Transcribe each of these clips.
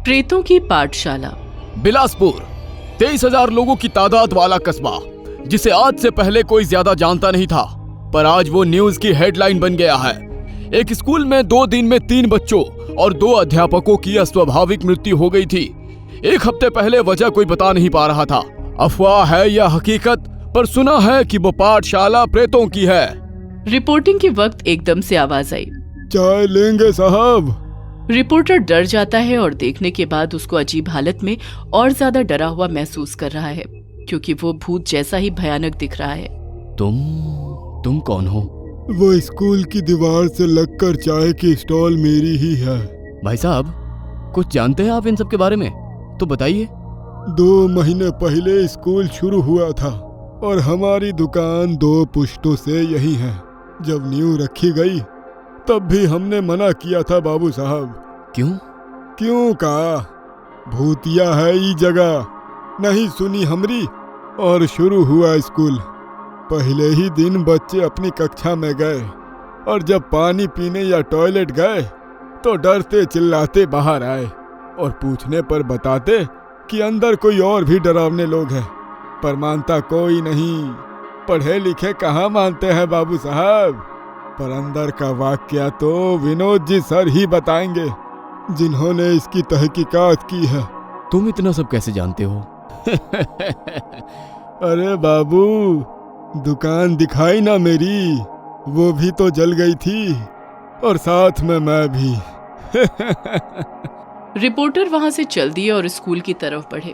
प्रेतों की पाठशाला। बिलासपुर 23,000 लोगों की तादाद वाला कस्बा, जिसे आज से पहले कोई ज्यादा जानता नहीं था, पर आज वो न्यूज की हेडलाइन बन गया है। एक स्कूल में 2 दिन में 3 बच्चों और 2 अध्यापकों की अस्वाभाविक मृत्यु हो गई थी। एक हफ्ते पहले वजह कोई बता नहीं पा रहा था। अफवाह है या हकीकत, पर सुना है कि वो पाठशाला प्रेतों की है। रिपोर्टिंग के वक्त एकदम से आवाज आई, चाय लेंगे साहब। रिपोर्टर डर जाता है और देखने के बाद उसको अजीब हालत में और ज्यादा डरा हुआ महसूस कर रहा है, क्योंकि वो भूत जैसा ही भयानक दिख रहा है। तुम कौन हो? वो स्कूल की दीवार से लगकर चाय की स्टॉल मेरी ही है। भाई साहब, कुछ जानते हैं आप इन सब के बारे में? तो बताइए। 2 महीने पहले स्कूल शुरू हुआ था और हमारी दुकान 2 पुश्तों से यही है। जब नींव रखी गई तब भी हमने मना किया था बाबू साहब। क्यों का भूतिया है ये जगह, नहीं सुनी हमरी और शुरू हुआ स्कूल। पहले ही दिन बच्चे अपनी कक्षा में गए और जब पानी पीने या टॉयलेट गए तो डरते चिल्लाते बाहर आए और पूछने पर बताते कि अंदर कोई और भी डरावने लोग हैं, पर मानता कोई नहीं। पढ़े लिखे कहाँ मानते हैं बाबू साहब, पर अंदर का वाकया तो विनोद जी सर ही बताएंगे, जिन्होंने इसकी तहकीकात की है। तुम इतना सब कैसे जानते हो? अरे बाबू, दुकान दिखाई ना मेरी, वो भी तो जल गई थी और साथ में मैं भी। रिपोर्टर वहां से चल दिए और स्कूल की तरफ बढ़े।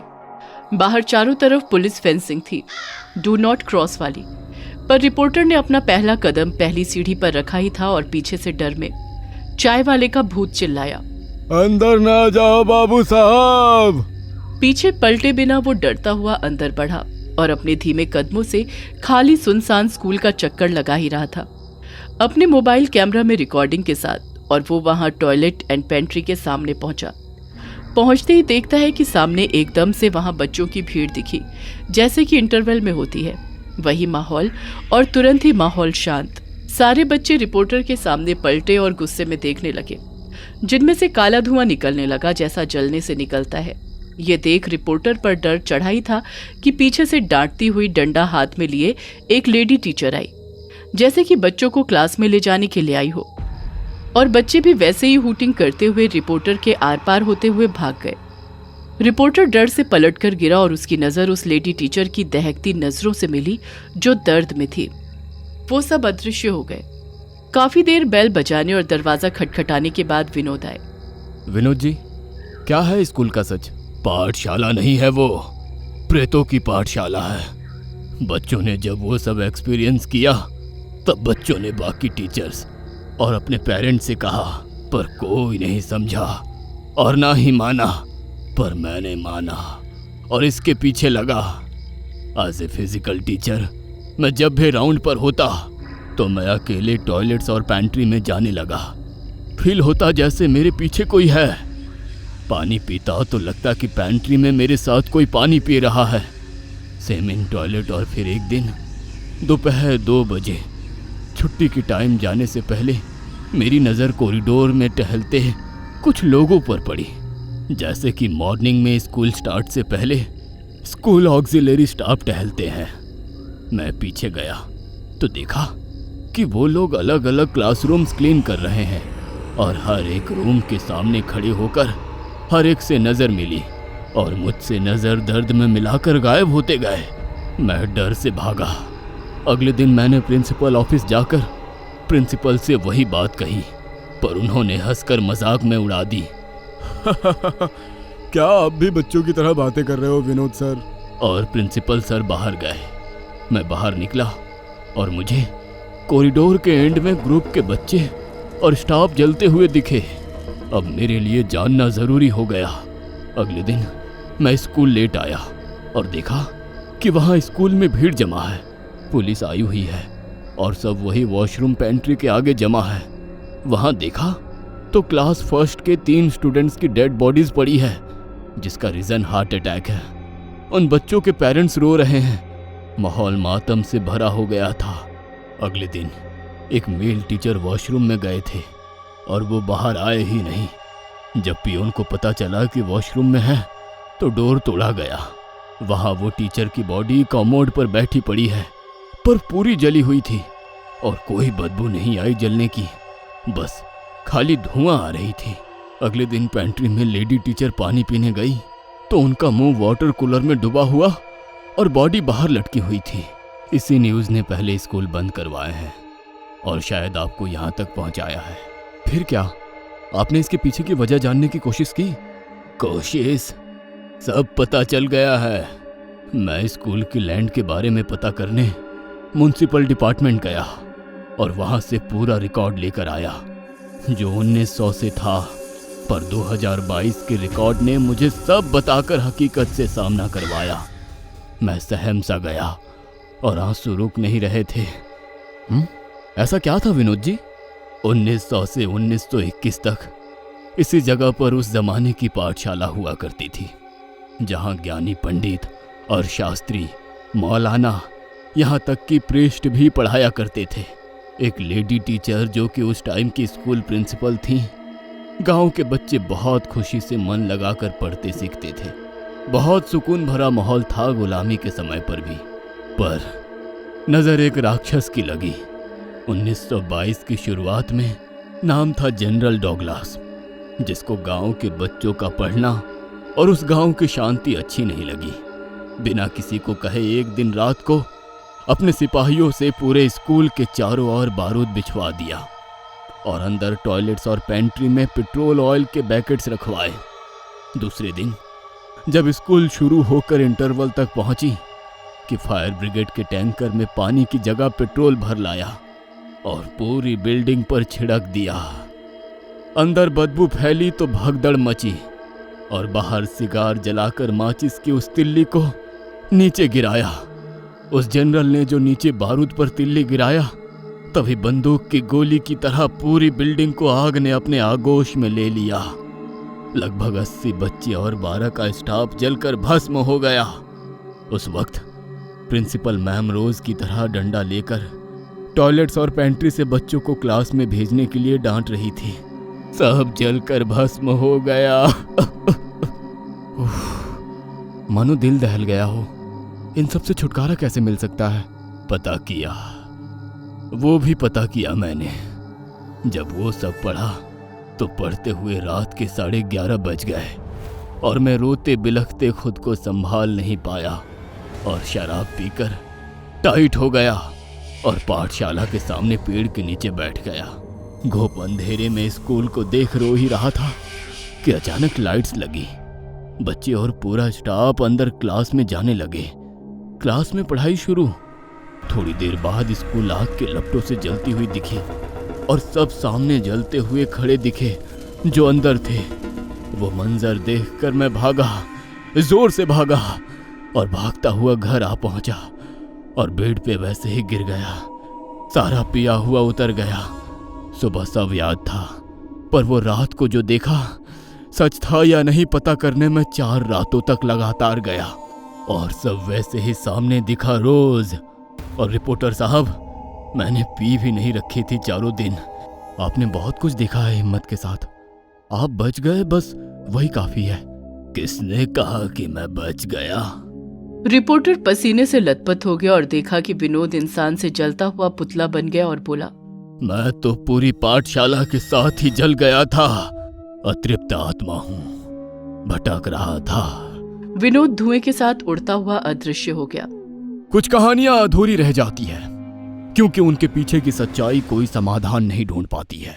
बाहर चारों तरफ पुलिस फेंसिंग थी, डू नॉट क्रॉस वाली, पर रिपोर्टर ने अपना पहला कदम पहली सीढ़ी पर रखा ही था और पीछे से डर में चाय वाले का भूत चिल्लाया, अंदर ना जाओ बाबू साहब। पीछे पलटे बिना वो डरता हुआ अंदर बढ़ा और अपने धीमे कदमों से खाली सुनसान स्कूल का चक्कर लगा ही रहा था, अपने मोबाइल कैमरा में रिकॉर्डिंग के साथ। और वो वहां टॉयलेट एंड पेंट्री के सामने पहुंचा। पहुंचते ही देखता है कि सामने एकदम से वहां बच्चों की भीड़ दिखी, जैसे कि इंटरवल में होती है वही माहौल, और तुरंत ही माहौल शांत। सारे बच्चे रिपोर्टर के सामने पलटे और गुस्से में देखने लगे, जिनमें से काला धुआं निकलने लगा जैसा जलने से निकलता है। ये देख रिपोर्टर पर डर चढ़ा ही था कि पीछे से डांटती हुई डंडा हाथ में लिए एक लेडी टीचर आई, जैसे कि बच्चों को क्लास में ले जाने के लिए आई हो, और बच्चे भी वैसे ही हूटिंग करते हुए रिपोर्टर के आर पार होते हुए भाग गए। रिपोर्टर डर से पलटकर गिरा और उसकी नजर उस लेडी टीचर की दहकती नजरों से मिली जो दर्द में थी। वो सब अदृश्य हो गए। काफी देर बेल बजाने और दरवाजा खटखटाने के बाद विनोद आए। विनोद जी, क्या है स्कूल का सच? पाठशाला नहीं है, वो प्रेतों की पाठशाला है। बच्चों ने जब वो सब एक्सपीरियंस किया तब बच्चों ने बाकी टीचर्स और अपने पेरेंट्स से कहा, पर कोई नहीं समझा और ना ही माना, पर मैंने माना और इसके पीछे लगा। एज ए फिजिकल टीचर मैं जब भी राउंड पर होता तो मैं अकेले टॉयलेट्स और पैंट्री में जाने लगा। फील होता जैसे मेरे पीछे कोई है। पानी पीता तो लगता कि पैंट्री में मेरे साथ कोई पानी पी रहा है। Same in toilet. और फिर एक दिन दोपहर 2 बजे छुट्टी की टाइम जाने से पहले मेरी नज़र कॉरिडोर में टहलते कुछ लोगों पर पड़ी, जैसे कि मॉर्निंग में स्कूल स्टार्ट से पहले स्कूल ऑक्सिलरी स्टाफ टहलते हैं। मैं पीछे गया तो देखा कि वो लोग अलग अलग क्लासरूम्स क्लीन कर रहे हैं और हर एक रूम के सामने खड़े होकर हर एक से नज़र मिली और मुझसे नज़र दर्द में मिलाकर गायब होते गए। मैं डर से भागा। अगले दिन मैंने प्रिंसिपल ऑफिस जाकर प्रिंसिपल से वही बात कही, पर उन्होंने हंसकर मजाक में उड़ा दी। क्या आप भी बच्चों की तरह बातें कर रहे हो विनोद सर? और प्रिंसिपल सर बाहर गए। मैं बाहर निकला और मुझे कॉरिडोर के एंड में ग्रुप के बच्चे और स्टाफ जलते हुए दिखे। अब मेरे लिए जानना ज़रूरी हो गया। अगले दिन मैं स्कूल लेट आया और देखा कि वहाँ स्कूल में भीड़ जमा है, पुलिस आई हुई है और सब वही वॉशरूम पेंट्री के आगे जमा है। वहाँ देखा तो क्लास फर्स्ट के 3 स्टूडेंट्स की डेड बॉडीज पड़ी है, जिसका रीज़न हार्ट अटैक है। उन बच्चों के पेरेंट्स रो रहे हैं। माहौल मातम से भरा हो गया था। अगले दिन एक मेल टीचर वॉशरूम में गए थे और वो बाहर आए ही नहीं। जब पियोन को पता चला कि वॉशरूम में है तो डोर तोड़ा गया। वहां वो टीचर की बॉडी कमोड पर बैठी पड़ी है, पर पूरी जली हुई थी और कोई बदबू नहीं आई जलने की, बस खाली धुआं आ रही थी। अगले दिन पेंट्री में लेडी टीचर पानी पीने गई तो उनका मुंह वाटर कूलर में डूबा हुआ और बॉडी बाहर लटकी हुई थी। इसी न्यूज़ ने पहले स्कूल बंद करवाए हैं और शायद आपको यहाँ तक पहुँचाया है। फिर क्या? आपने इसके पीछे की वजह जानने की कोशिश की? कोशिश सब पता चल गया है। मैं स्कूल की लैंड के बारे में पता करने म्युनिसिपल डिपार्टमेंट गया और वहाँ से पूरा रिकॉर्ड लेकर आया जो 1900 से था, पर 2022 के रिकॉर्ड ने मुझे सब बताकर हकीकत से सामना करवाया। मैं सहम सा गया और आंसू रुक नहीं रहे थे। ऐसा क्या था विनोद जी? 1900 से 1921 तक इसी जगह पर उस जमाने की पाठशाला हुआ करती थी, जहां ज्ञानी पंडित और शास्त्री, मौलाना, यहाँ तक कि प्रीस्ट भी पढ़ाया करते थे। एक लेडी टीचर जो कि उस टाइम की स्कूल प्रिंसिपल थी। गांव के बच्चे बहुत खुशी से मन लगाकर पढ़ते सीखते थे। बहुत सुकून भरा माहौल था गुलामी के समय पर भी। पर नजर एक राक्षस की लगी। 1922 की शुरुआत में नाम था जनरल डॉगलास, जिसको गांव के बच्चों का पढ़ना और उस गांव की शांति अच्छी नहीं लगी। बिना किसी को कहे एक दिन रात को अपने सिपाहियों से पूरे स्कूल के चारों ओर बारूद बिछवा दिया और अंदर टॉयलेट्स और पेंट्री में पेट्रोल ऑयल के पैकेट्स रखवाए। दूसरे दिन जब स्कूल शुरू होकर इंटरवल तक पहुंची कि फायर ब्रिगेड के टैंकर में पानी की जगह पेट्रोल भर लाया और पूरी बिल्डिंग पर छिड़क दिया। अंदर बदबू फैली तो भगदड़ मची और बाहर सिगार जलाकर माचिस की उस तिल्ली को नीचे गिराया। उस जनरल ने जो नीचे बारूद पर तिल्ली गिराया, तभी बंदूक की गोली की तरह पूरी बिल्डिंग को आग ने अपने आगोश में ले लिया। लगभग 80 बच्चे और 12 का स्टाफ जलकर भस्म हो गया। उस वक्त प्रिंसिपल मैम रोज की तरह डंडा लेकर टॉयलेट्स और पेंट्री से बच्चों को क्लास में भेजने के लिए डांट रही थी। सब जलकर भस्म हो गया। मानो दिल दहल गया हो। इन सब से छुटकारा कैसे मिल सकता है? पता किया, वो भी पता किया मैंने। जब वो सब पढ़ा तो पढ़ते हुए रात के 11:30 बज गए और मैं रोते बिलखते खुद को संभाल नहीं पाया और शराब पीकर टाइट हो गया और पाठशाला के सामने पेड़ के नीचे बैठ गया। घोप अंधेरे में स्कूल को देख रो ही रहा था कि अचानक लाइट्स लगी। बच्चे और पूरा स्टाफ अंदर क्लास में जाने लगे। क्लास में पढ़ाई शुरू। थोड़ी देर बाद स्कूल आग के लपटों से जलती हुई दिखी और सब सामने जलते हुए खड़े दिखे जो अंदर थे। वो मंजर देखकर मैं भागा, जोर से भागा और भागता हुआ घर आ पहुंचा और बेड पे वैसे ही गिर गया। सारा पिया हुआ उतर गया। सुबह सब याद था, पर वो रात को जो देखा सच था या नहीं पता करने में 4 रातों तक लगातार गया और सब वैसे ही सामने दिखा रोज। और रिपोर्टर साहब, मैंने पी भी नहीं रखी थी 4 दिन। आपने बहुत कुछ देखा है हिम्मत के साथ। आप बच गए, बस वही काफी है। किसने कहा कि मैं बच गया? रिपोर्टर पसीने से लथपथ हो गया और देखा कि विनोद इंसान से जलता हुआ पुतला बन गया और बोला, मैं तो पूरी पाठशाला के साथ ही जल गया था। अतृप्त आत्मा हूँ, भटक रहा था। विनोद धुएं के साथ उड़ता हुआ अदृश्य हो गया। कुछ कहानियां अधूरी रह जाती है क्योंकि उनके पीछे की सच्चाई कोई समाधान नहीं ढूंढ पाती है।